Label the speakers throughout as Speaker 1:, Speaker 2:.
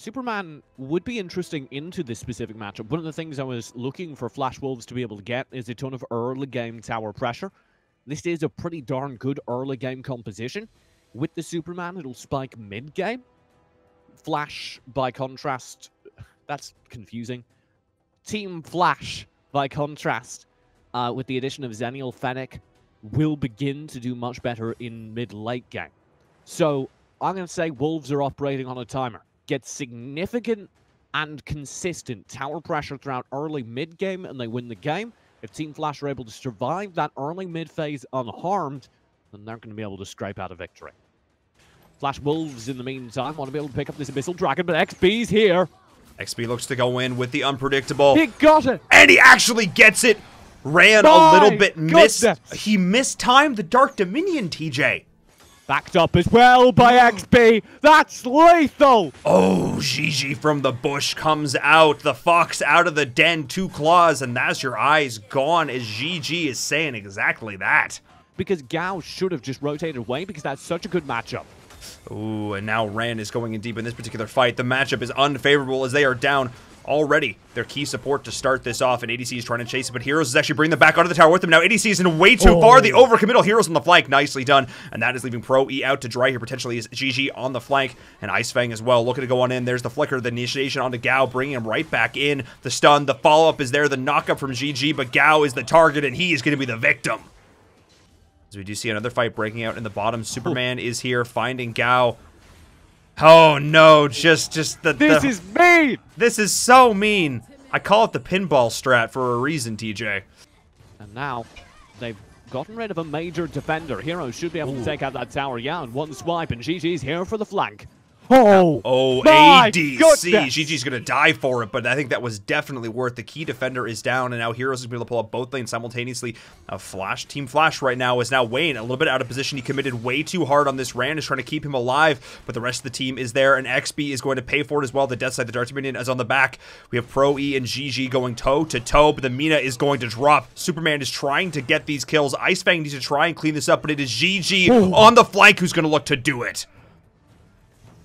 Speaker 1: Superman would be interesting into this specific matchup. One of the things I was looking for Flash Wolves to be able to get is a ton of early game tower pressure. This is a pretty darn good early game composition. With the Superman, it'll spike mid game. Flash, by contrast, that's confusing. Team Flash, by contrast, with the addition of Zenial Fennec, will begin to do much better in mid-late game. So I'm going to say Wolves are operating on a timer. Get significant and consistent tower pressure throughout early mid-game, and they win the game. If Team Flash are able to survive that early mid-phase unharmed, then they're going to be able to scrape out a victory. Flash Wolves, in the meantime, want to be able to pick up this Abyssal Dragon, but XB's here.
Speaker 2: XB looks to go in with the unpredictable.
Speaker 1: He got it!
Speaker 2: And he actually gets it! Ran a little bit missed. He mistimed the Dark Dominion, TJ.
Speaker 1: Backed up as well by XB. That's lethal!
Speaker 2: Oh, GG from the bush comes out. The fox out of the den, 2 claws, and that's your eyes gone, as GG is saying exactly that.
Speaker 1: Because Gao should have just rotated away because that's such a good matchup.
Speaker 2: Ooh, and now Rand is going in deep in this particular fight. The matchup is unfavorable as they are down already their key support to start this off, and ADC is trying to chase it, but Heroes is actually bringing them back onto the tower with them. Now ADC is in way too far. The overcommittal Heroes on the flank, nicely done, and that is leaving Pro E out to dry here. Potentially is GG on the flank, and Ice Fang as well, looking to go on in. There's the flicker, the initiation onto Gao, bringing him right back in. The stun, the follow-up is there, the knockup from GG, but Gao is the target, and he is going to be the victim. As we do see another fight breaking out in the bottom. Superman is here, finding Gao. Oh no, just
Speaker 1: This is mean!
Speaker 2: This is so mean. I call it the pinball strat for a reason, TJ.
Speaker 1: And now, they've gotten rid of a major defender. Heroes should be able to take out that tower, yeah, and one swipe, and GG's here for the flank. Oh,
Speaker 2: ADC.
Speaker 1: goodness.
Speaker 2: GG's going to die for it, but I think that was definitely worth. The key defender is down, and now Heroes is going to be able to pull up both lanes simultaneously. Team Flash right now is now Wayne, a little bit out of position. He committed way too hard on this Rand, is trying to keep him alive, but the rest of the team is there, and XB is going to pay for it as well. The death side, the Dark Dominion is on the back. We have Pro E and GG going toe-to-toe, but the Mina is going to drop. Superman is trying to get these kills. Ice Fang needs to try and clean this up, but it is GG on the flank who's going to look to do it.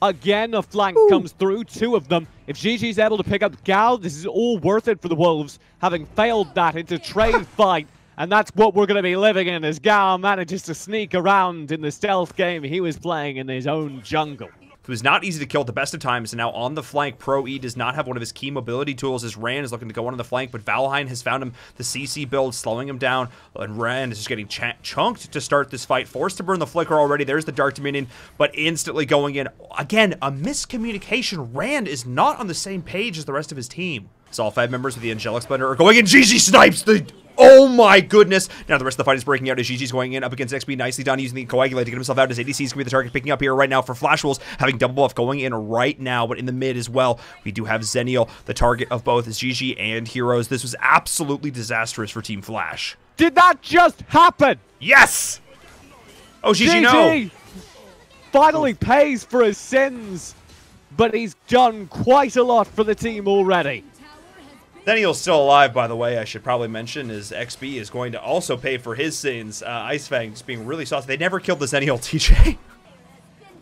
Speaker 1: Again, a flank comes through, 2 of them. If GG's able to pick up Gao, this is all worth it for the Wolves, having failed that into trade fight. And that's what we're going to be living in, as Gao manages to sneak around in the stealth game he was playing in his own jungle.
Speaker 2: It was not easy to kill at the best of times, and now on the flank, Pro E does not have one of his key mobility tools, as Rand is looking to go on the flank, but Valheim has found him the CC build, slowing him down, and Rand is just getting chunked to start this fight, forced to burn the flicker already. There's the Dark Dominion, but instantly going in. Again, a miscommunication. Rand is not on the same page as the rest of his team. So all 5 members of the Angelic Splendor are going in. GG snipes the... Oh my goodness. Now the rest of the fight is breaking out as GG's going in up against XB. Nicely done using the Coagulate to get himself out, as ADC is going to be the target, picking up here right now for Flash Wolves, having double buff going in right now, but in the mid as well. We do have Zenial, the target of both as GG and Heroes. This was absolutely disastrous for Team Flash.
Speaker 1: Did that just happen?
Speaker 2: Yes! Oh, GG, no!
Speaker 1: Finally pays for his sins, but he's done quite a lot for the team already.
Speaker 2: Zenial's still alive, by the way, I should probably mention, as XB is going to also pay for his sins. Ice Fang just being really saucy. They never killed the Zenial, TJ.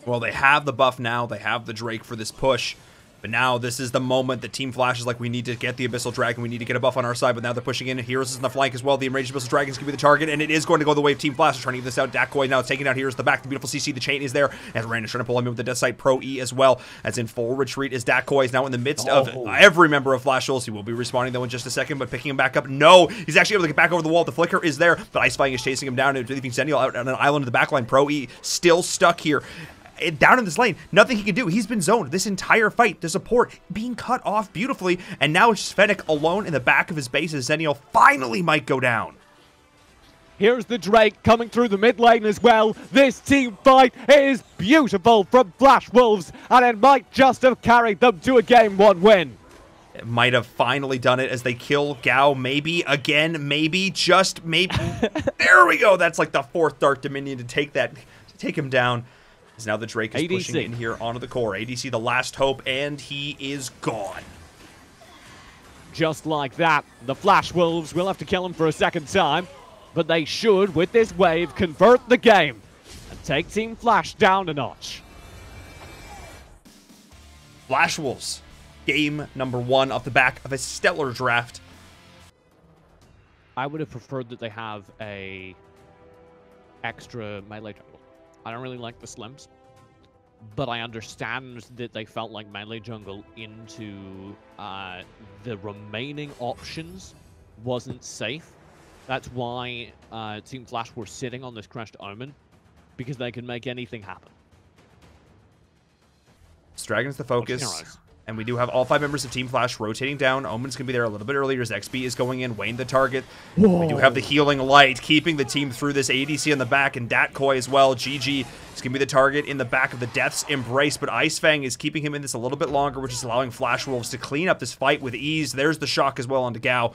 Speaker 2: Well, they have the buff now. They have the Drake for this push. But now this is the moment that Team Flash is like, we need to get the Abyssal Dragon. We need to get a buff on our side. But now they're pushing in. Heroes is on the flank as well. The Enraged Abyssal Dragon is going to be the target. And it is going to go the way of Team Flash. They're trying to get this out. Dakoi now taking out Heroes the back. The beautiful CC. The chain is there. As Rand is trying to pull him in with the Death Sight. Pro E as well. As in full retreat is Dakoi is now in the midst of every member of Flash Wolves. He will be respawning though in just a second. But picking him back up. No. He's actually able to get back over the wall. The flicker is there. But Ice Fang is chasing him down and leaving Zenial out on an island in the backline. Pro E still stuck here. Down in this lane, nothing he can do. He's been zoned this entire fight. The support being cut off beautifully, and now it's Fennec alone in the back of his base as Zenial finally might go down.
Speaker 1: Here's the Drake coming through the mid lane as well. This team fight is beautiful from Flash Wolves, and it might just have carried them to a Game 1 win.
Speaker 2: It might have finally done it as they kill Gao, maybe, again, maybe, just maybe. There we go. That's like the 4th Dark Dominion to take him down. Now the Drake is pushing in here onto the core. ADC, the last hope, and he is gone.
Speaker 1: Just like that, the Flash Wolves will have to kill him for a second time, but they should, with this wave, convert the game and take Team Flash down a notch.
Speaker 2: Flash Wolves, game number 1 off the back of a stellar draft.
Speaker 1: I would have preferred that they have a extra melee jungle. I don't really like the slims, but I understand that they felt like melee jungle into the remaining options wasn't safe. That's why Team Flash were sitting on this Crashed Omen, because they can make anything happen.
Speaker 2: Dragon's the focus. And we do have all 5 members of Team Flash rotating down. Omen's going to be there a little bit earlier as XB is going in. Wayne the target. Whoa. We do have the healing light, keeping the team through this. ADC in the back and Datkoi as well. GG is going to be the target in the back of the Death's Embrace, but Icefang is keeping him in this a little bit longer, which is allowing Flash Wolves to clean up this fight with ease. There's the shock as well onto Gao.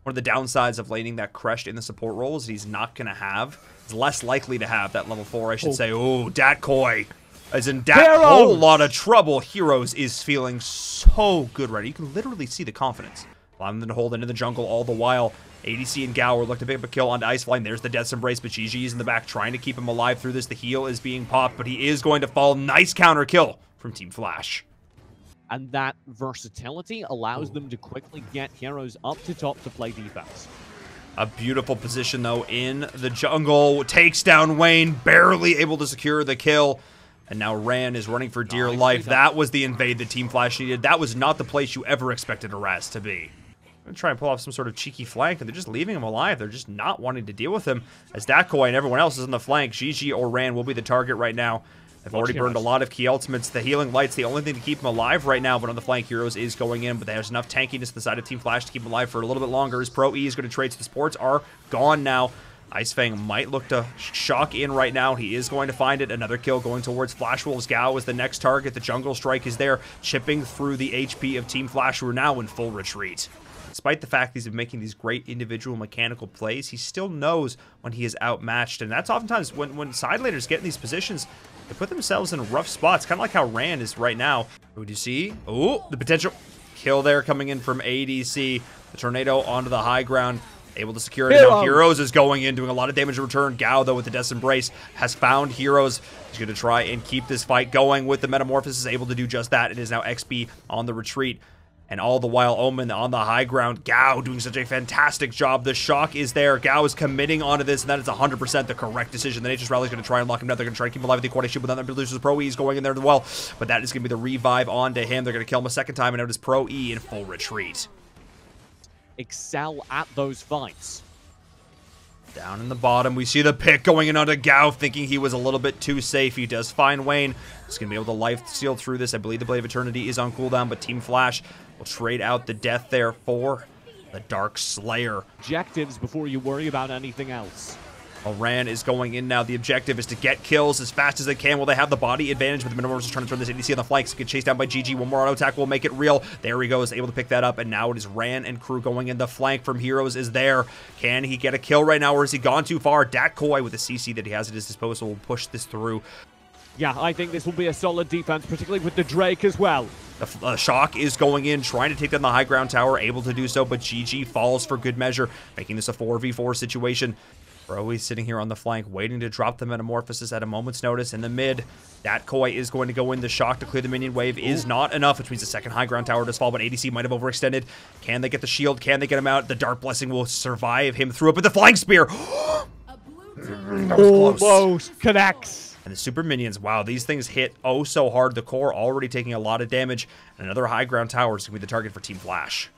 Speaker 2: One of the downsides of laning that Crest in the support role is he's not going to have, he's less likely to have that level 4, I should say. Oh, Datkoi. As in that whole lot of trouble. Heroes is feeling so good right now. You can literally see the confidence. Allowing them to hold into the jungle all the while. ADC and Gao are looking to pick up a kill onto Iceflame. There's the Death's Embrace, but GG is in the back trying to keep him alive through this. The heal is being popped, but he is going to fall. Nice counter kill from Team Flash.
Speaker 1: And that versatility allows them to quickly get heroes up to top to play defense.
Speaker 2: A beautiful position, though, in the jungle. Takes down Wayne, barely able to secure the kill. And now Ran is running for dear life. That was the invade that Team Flash needed. That was not the place you ever expected a Raz to be. I'm going to try and pull off some sort of cheeky flank, and they're just leaving him alive. They're just not wanting to deal with him. As Datkoi and everyone else is on the flank, GG or Ran will be the target right now. They've already burned a lot of key ultimates. The healing light's the only thing to keep him alive right now, but on the flank, Heroes is going in, but there's enough tankiness to the side of Team Flash to keep him alive for a little bit longer. His Pro E is going to trade, so the supports are gone now. Icefang might look to shock in right now. He is going to find it. Another kill going towards Flash Wolves. Gao is the next target. The Jungle Strike is there, chipping through the HP of Team Flash, who are now in full retreat. Despite the fact he's been making these great individual mechanical plays, he still knows when he is outmatched. And that's oftentimes when side laners get in these positions, they put themselves in rough spots, kind of like how Ran is right now. Who do you see? Oh, the potential kill there coming in from ADC. The Tornado onto the high ground. Able to secure it. Now Heroes is going in, doing a lot of damage in return. Gao, though, with the Death's Embrace, has found Heroes. He's going to try and keep this fight going with the Metamorphosis, able to do just that. It is now XP on the retreat. And all the while, Omen on the high ground. Gao doing such a fantastic job. The shock is there. Gao is committing onto this, and that is 100% the correct decision. The Nature's Rally is going to try and lock him down. They're going to try to keep him alive with the Aquatic Shield, but then the Producer's Pro E is going in there as well. But that is going to be the revive onto him. They're going to kill him a second time, and now it is Pro E in full retreat.
Speaker 1: Excel at those fights.
Speaker 2: Down in the bottom, we see the pick going in onto Gao, thinking he was a little bit too safe. He does find Wayne. He's going to be able to life steal through this. I believe the Blade of Eternity is on cooldown, but Team Flash will trade out the death there for the Dark Slayer.
Speaker 1: Objectives before you worry about anything else.
Speaker 2: Ran is going in now. The objective is to get kills as fast as they can. Will they have the body advantage? But the Metamorphosis is trying to turn this ADC on the flanks. Get chased down by GG. One more auto attack will make it real. There he goes, able to pick that up. And now it is Ran and crew going in. The flank from Heroes is there. Can he get a kill right now, or has he gone too far? Datkoi with the CC that he has at his disposal will push this through.
Speaker 1: Yeah, I think this will be a solid defense, particularly with the Drake as well.
Speaker 2: The shock is going in, trying to take down the high ground tower, able to do so, but GG falls for good measure, making this a 4v4 situation. Bro, he's sitting here on the flank, waiting to drop the Metamorphosis at a moment's notice. In the mid, Datkoi is going to go in. The shock to clear the minion wave is not enough, which means the second high ground tower does fall, but ADC might have overextended. Can they get the shield? Can they get him out? The Dark Blessing will survive him through it, but the Flying Spear! That was close.
Speaker 1: Almost connects.
Speaker 2: And the super minions, wow, these things hit oh so hard. The core already taking a lot of damage, and another high ground tower is going to be the target for Team Flash.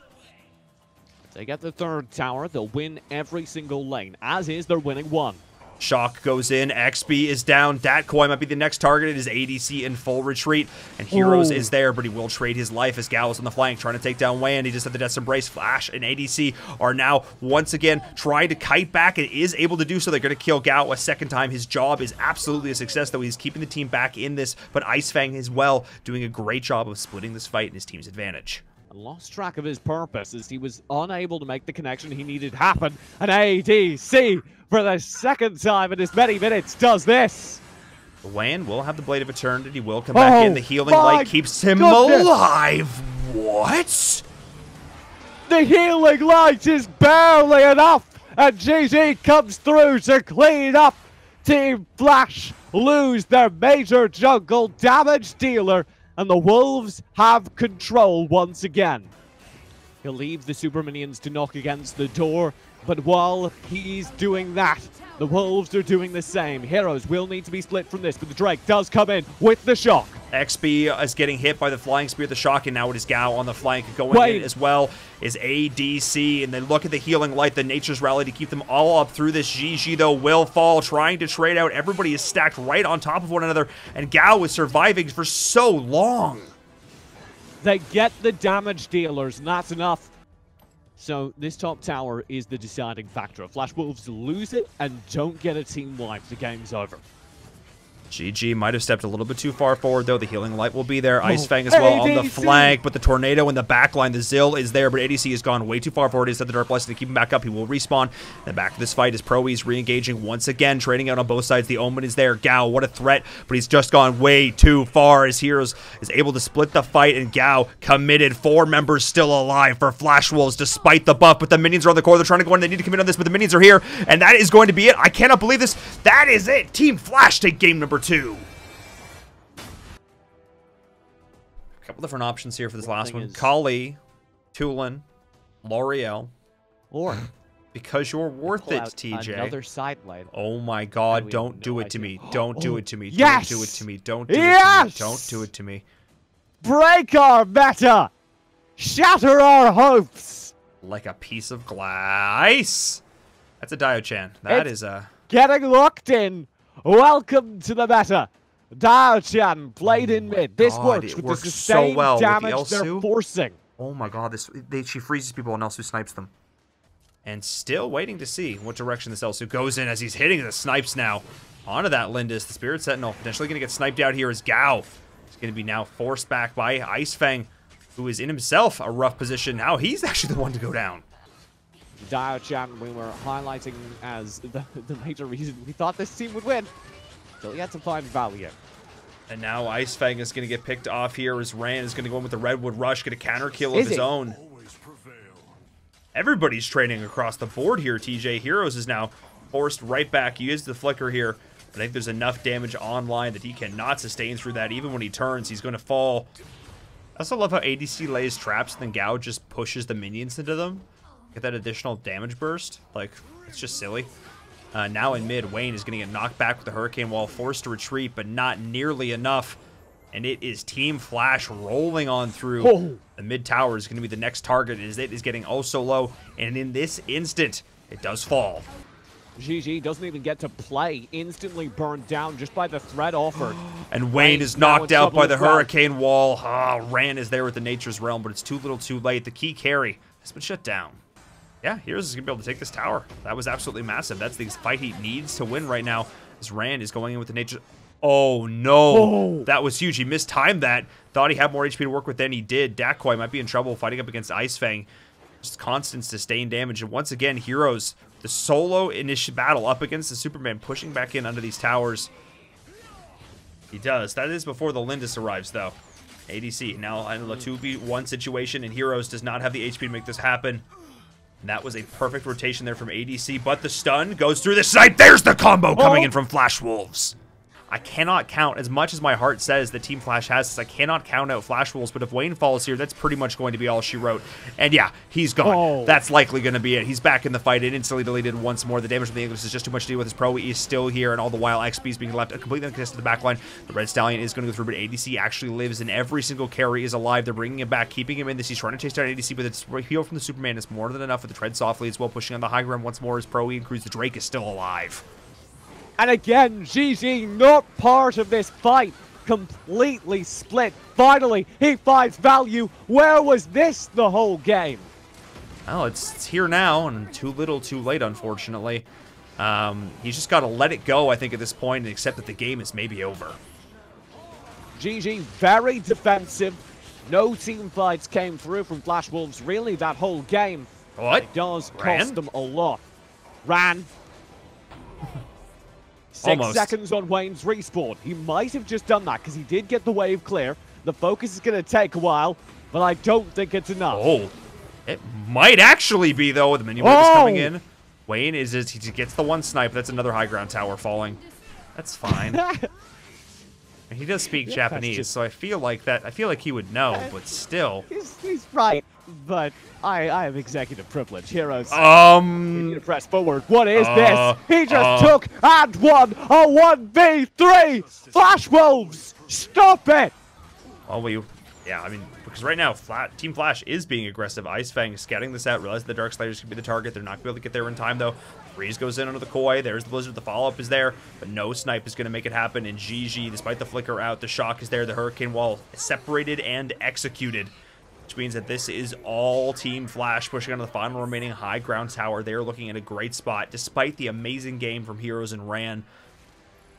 Speaker 1: They get the third tower, they'll win every single lane, as is they're winning one.
Speaker 2: Shock goes in, XB is down, Datkoi might be the next target. It is ADC in full retreat, and Heroes is there, but he will trade his life as Gao is on the flank, trying to take down Wayne. He just had the Death's Embrace. Flash and ADC are now, once again, trying to kite back, and is able to do so. They're going to kill Gao a second time. His job is absolutely a success, though. He's keeping the team back in this, but Icefang as well, doing a great job of splitting this fight in his team's advantage.
Speaker 1: Lost track of his purpose as he was unable to make the connection he needed happen. And ADC, for the second time in as many minutes, does this.
Speaker 2: Wayne will have the Blade of Eternity. He will come back in. The healing light keeps him alive. What?
Speaker 1: The healing light is barely enough. And GG comes through to clean up. Team Flash lose their major jungle damage dealer. And the Wolves have control once again. He'll leave the super minions to knock against the door, but while he's doing that, the Wolves are doing the same. Heroes will need to be split from this, but the Drake does come in with the shock.
Speaker 2: XP is getting hit by the flying spear, the shock, and now it is Gao on the flank. Going in as well is ADC, and then look at the healing light, the Nature's Rally to keep them all up through this. GG, though, will fall, trying to trade out. Everybody is stacked right on top of one another, and Gao is surviving for so long.
Speaker 1: They get the damage dealers, and that's enough. So this top tower is the deciding factor. If Flash Wolves lose it and don't get a team wipe, the game's over.
Speaker 2: GG might have stepped a little bit too far forward, though. The healing light will be there. Ice Fang as well on the flank, but the tornado in the back line. The Zill is there, but ADC has gone way too far forward. He's at the Dark Blessing to keep him back up. He will respawn. And back to this fight is Pro-E's re-engaging once again, trading out on both sides. The Omen is there. Gao, what a threat, but he's just gone way too far as Heroes is able to split the fight, and Gao committed. 4 members still alive for Flash Wolves despite the buff, but the minions are on the core. They're trying to go in. They need to commit on this, but the minions are here, and that is going to be it. I cannot believe this. That is it. Team Flash take game number 2. Couple different options here for this last one. Kali, Tulin, L'Oreal.
Speaker 1: Or
Speaker 2: because you're worth it, TJ.
Speaker 1: Another side lane.
Speaker 2: Oh my god, don't do it to me. Don't do it to me.
Speaker 1: Yes!
Speaker 2: Don't do it to me. Don't do it to me. Don't do it to me.
Speaker 1: Break our meta! Shatter our hopes!
Speaker 2: Like a piece of glass. That's a Dio-chan. That is a...
Speaker 1: Getting locked in. Welcome to the meta. Dio-chan played in mid. This works with the sustained
Speaker 2: so well
Speaker 1: damage they're forcing.
Speaker 2: Oh my god, she freezes people and Elsu snipes them. And still waiting to see what direction this Elsu goes in as he's hitting the snipes now. Onto that Lindis, the Spirit Sentinel, potentially going to get sniped out here as Gao. He's going to be now forced back by Ice Fang, who is in himself a rough position. Now he's actually the one to go down.
Speaker 1: Dio-chan we were highlighting as the major reason we thought this team would win. Still yet to find value.
Speaker 2: And now Ice Fang is going to get picked off here as Ran is going to go in with the Redwood Rush, get a counter kill of his own. Everybody's trading across the board here, TJ. Heroes is now forced right back. He used the flicker here, but I think there's enough damage online that he cannot sustain through that. Even when he turns, he's going to fall. I also love how ADC lays traps and then Gao just pushes the minions into them. Get that additional damage burst. Like, it's just silly. Now in mid, Wayne is going to get knocked back with the Hurricane Wall, forced to retreat, but not nearly enough. And it is Team Flash rolling on through. Oh. The mid tower is going to be the next target. It is getting oh so low, and in this instant, it does fall.
Speaker 1: GG doesn't even get to play, instantly burned down just by the threat offered.
Speaker 2: And Wayne is knocked out by the Hurricane Wall. Ran is there with the Nature's Realm, but it's too little too late. The key carry has been shut down. Yeah, Heroes is going to be able to take this tower. That was absolutely massive. That's the fight he needs to win right now. As Rand is going in with the Nature... Oh, no. Oh. That was huge. He mistimed that. Thought he had more HP to work with than he did. Dakoi might be in trouble fighting up against Ice Fang. Just constant sustained damage. And once again, Heroes, the solo battle up against the Superman, pushing back in under these towers. He does. That is before the Lindis arrives, though. ADC now in a 2v1 situation, and Heroes does not have the HP to make this happen. And that was a perfect rotation there from ADC, but the stun goes through the snipe. There's the combo coming in from Flash Wolves. I cannot count, as much as my heart says that Team Flash has this, I cannot count out Flash Wolves, but if Wayne falls here, that's pretty much going to be all she wrote. And yeah, he's gone. That's likely going to be it. He's back in the fight and instantly deleted once more. The damage from the English is just too much to deal with. His Pro is still here, and all the while XP is being left completely uncontested to the backline. The Red Stallion is going to go through, but ADC actually lives, and every single carry is alive. They're bringing him back, keeping him in this. He's trying to chase down ADC, but the heal from the Superman is more than enough with the Tread Softly as well, pushing on the high ground once more as Pro and Cruz. The Drake is still alive.
Speaker 1: And again, GG not part of this fight. Completely split. Finally, he finds value. Where was this the whole game?
Speaker 2: Well, it's here now, and too little too late, unfortunately. He's just got to let it go, I think, at this point, and accept that the game is maybe over.
Speaker 1: GG, very defensive. No team fights came through from Flash Wolves really that whole game.
Speaker 2: What?
Speaker 1: It does cost them a lot. Ran. 6 seconds on Wayne's respawn. He might have just done that because he did get the wave clear. The focus is going to take a while, but I don't think it's enough.
Speaker 2: Oh, it might actually be, though. The minion wave is coming in. Wayne he gets the one snipe. That's another high ground tower falling. That's fine. He does speak
Speaker 1: Yeah,
Speaker 2: Japanese,
Speaker 1: just...
Speaker 2: so I feel like he would know, but still.
Speaker 1: He's right, but I have executive privilege. Heroes. You need to press forward. What is this? He just took and won a 1v3! Flash Wolves! Stop it!
Speaker 2: Well, yeah, I mean, because right now, Team Flash is being aggressive. Ice Fang is scouting this out, realizing the Dark Sliders could be the target. They're not going to be able to get there in time, though. Freeze goes in under the Koi. There's the Blizzard. The follow-up is there, but no Snipe is going to make it happen. And GG, despite the flicker out, the Shock is there. The Hurricane Wall is separated and executed, which means that this is all Team Flash pushing onto the final remaining high ground tower. They're looking at a great spot, despite the amazing game from Heroes and Ran.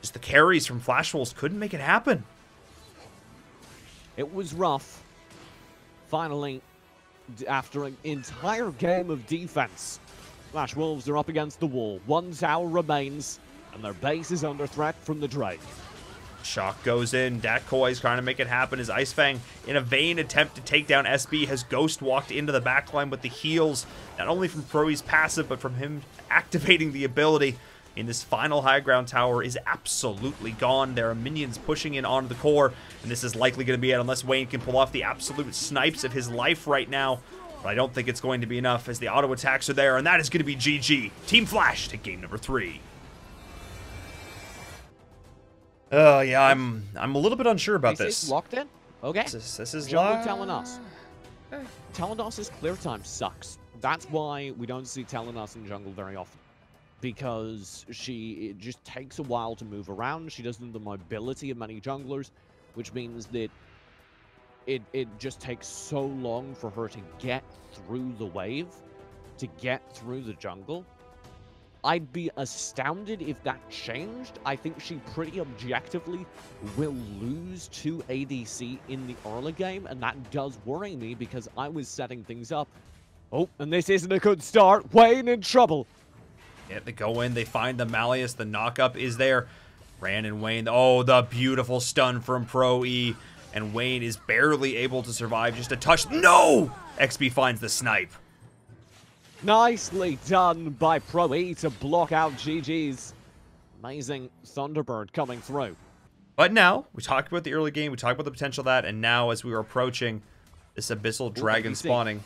Speaker 2: Just the carries from Flash Wolves couldn't make it happen.
Speaker 1: It was rough. Finally, after an entire game of defense, Flash Wolves are up against the wall. One tower remains, and their base is under threat from the Drake.
Speaker 2: Shock goes in. Dat Koi is trying to make it happen as Ice Fang, in a vain attempt to take down SB, has ghost walked into the backline with the heals, not only from Proe's passive, but from him activating the ability. In this final high ground tower is absolutely gone. There are minions pushing in onto the core, and this is likely going to be it unless Wayne can pull off the absolute snipes of his life right now. But I don't think it's going to be enough as the auto attacks are there, and that is going to be GG. Team Flash to game number 3. Yeah, I'm a little bit unsure about this.
Speaker 1: Locked in? Okay.
Speaker 2: This is
Speaker 1: Jungle Telenos. Telenos' clear time sucks. That's why we don't see Telenos in jungle very often. Because it just takes a while to move around. She doesn't have the mobility of many junglers, which means that it just takes so long for her to get through the wave, to get through the jungle. I'd be astounded if that changed. I think she pretty objectively will lose to ADC in the early game, and that does worry me because I was setting things up. Oh, and this isn't a good start. Wayne in trouble.
Speaker 2: Yeah, they go in, they find the Malleus, the knock-up is there. Ran and Wayne, oh, the beautiful stun from Pro-E. And Wayne is barely able to survive, just a touch. No! XP finds the snipe.
Speaker 1: Nicely done by Pro-E to block out GG's. Amazing Thunderbird coming through.
Speaker 2: But now, we talked about the early game, we talked about the potential of that, and now as we were approaching this Abyssal Dragon spawning,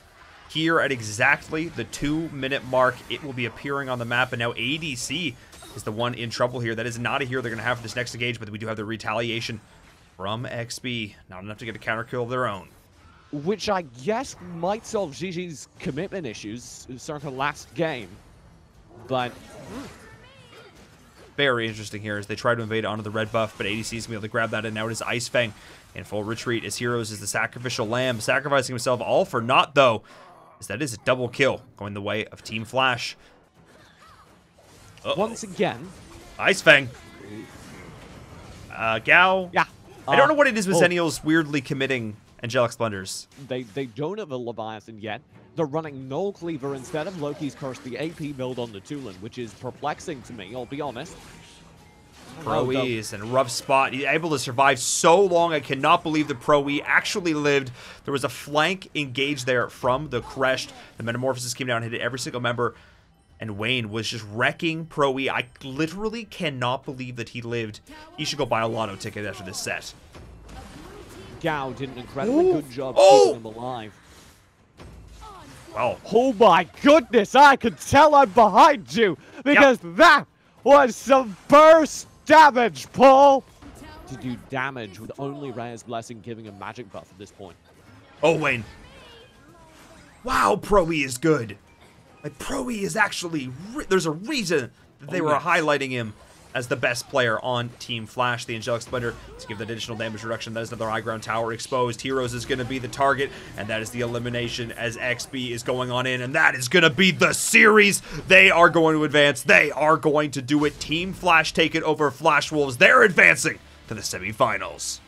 Speaker 2: here at exactly the 2-minute mark, it will be appearing on the map, and now ADC is the one in trouble here. That is not a hero they're going to have for this next engage, but we do have the retaliation from XP. Not enough to get a counter kill of their own.
Speaker 1: Which I guess might solve GG's commitment issues circa last game, but...
Speaker 2: Very interesting here as they try to invade onto the red buff, but ADC is going to be able to grab that, and now it is Ice Fang in full retreat as Heroes is the sacrificial lamb, sacrificing himself all for naught, though. That is a double kill going the way of Team Flash.
Speaker 1: Once again,
Speaker 2: Ice Fang. Gao.
Speaker 1: Yeah.
Speaker 2: I don't know what it is with Zennials weirdly committing Angelic Splendors.
Speaker 1: They don't have a Leviathan yet. They're running Null Cleaver instead of Loki's Curse, the AP build on the Tulin, which is perplexing to me, I'll be honest.
Speaker 2: Pro-E is in a rough spot. He's able to survive so long. I cannot believe the Pro-E actually lived. There was a flank engaged there from the Crest. The Metamorphosis came down and hit every single member. And Wayne was just wrecking Pro-E. I literally cannot believe that he lived. He should go buy a lotto ticket after this set.
Speaker 1: Gao did an incredibly good job keeping him alive.
Speaker 2: Wow.
Speaker 1: Oh my goodness, I could tell I'm behind you because that was some burst damage, Paul! To do damage with only Rhea's Blessing giving a magic buff at this point.
Speaker 2: Oh, Wayne. Wow, Pro-E is good. Like, Pro-E is actually... There's a reason that they were highlighting him as the best player on Team Flash. The Angelic Splendor to give that additional damage reduction. That is another high ground tower exposed. Heroes is going to be the target, and that is the elimination as XB is going on in, and that is going to be the series. They are going to advance. They are going to do it. Team Flash take it over Flash Wolves. They're advancing to the semifinals.